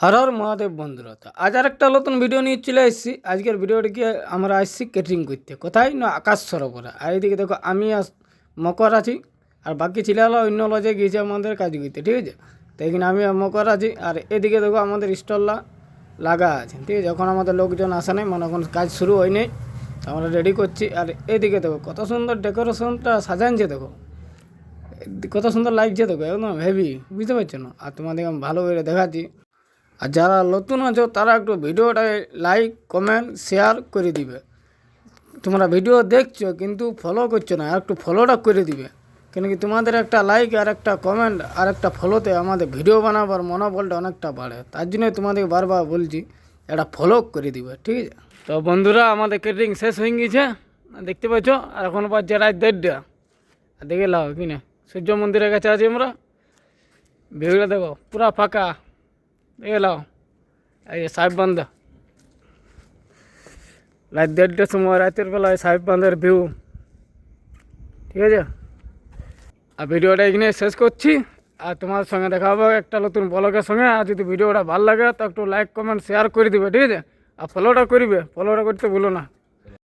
হর হর মহাদেব বন্ধুরা, তো আজ আর একটা নতুন ভিডিও নিয়ে চলে এসেছি। আজকের ভিডিওটিকে আমরা আসছি ক্যাটারিং করতে, কোথায় না আকাশ সরোবরে। আর এইদিকে দেখো আমি মকর আছি, আর বাকি ছেলেরা অন্য লজে গিয়েছে আমাদের কাজ করতে, ঠিক আছে। তো এখানে আমি মকর আছি, আর এদিকে দেখো আমাদের স্টলটা লাগা আছে, ঠিক আছে। এখন আমাদের লোকজন আসে নাই, মানে এখন কাজ শুরু হয়নি, তো আমরা রেডি করছি। আর এদিকে দেখো কত সুন্দর ডেকোরেশনটা সাজানছে, দেখো কত সুন্দর লাগছে, দেখো একদম হেভি, বুঝতে পারছো না। আর তোমাদেরকে আমি ভালো করে দেখাচ্ছি। আর যারা নতুন আছো তারা একটু ভিডিওটা লাইক কমেন্ট শেয়ার করে দিবে। তোমরা ভিডিও দেখছো কিন্তু ফলো করছো না, একটু ফলোটা করে দিবে। কেন কি তোমাদের একটা লাইক আর একটা কমেন্ট আর একটা ফলোতে আমাদের ভিডিও বানাবার মনোবলটা অনেকটা বাড়ে। তার জন্যই তোমাদের বারবার বলছি একটা ফলো করে দিবে, ঠিক আছে। তো বন্ধুরা, আমাদের ক্যাটারিং শেষ হয়ে গেছে, দেখতে পাচ্ছ। আর এখন বাজছে রাত 1:30। আর দেখে লাও কিনে সূর্য মন্দিরের কাছে আছি আমরা। ভিউটা দেখো পুরা ফাঁকা, দেখে লাও। এই যে সাহেব বান্ধা, রাত 1:30টার সময়, রাতের বেলায় সাহেব বান্ধার ভিউ, ঠিক আছে। আর ভিডিওটা এখানে শেষ করছি। আর তোমার সঙ্গে দেখা হবে একটা নতুন ব্লগের সঙ্গে। আর যদি ভিডিওটা ভালো লাগে তো একটু লাইক কমেন্ট শেয়ার করে দিবে, ঠিক আছে। আর ফলোটা করবে, ফলোটা করতে ভুলো না।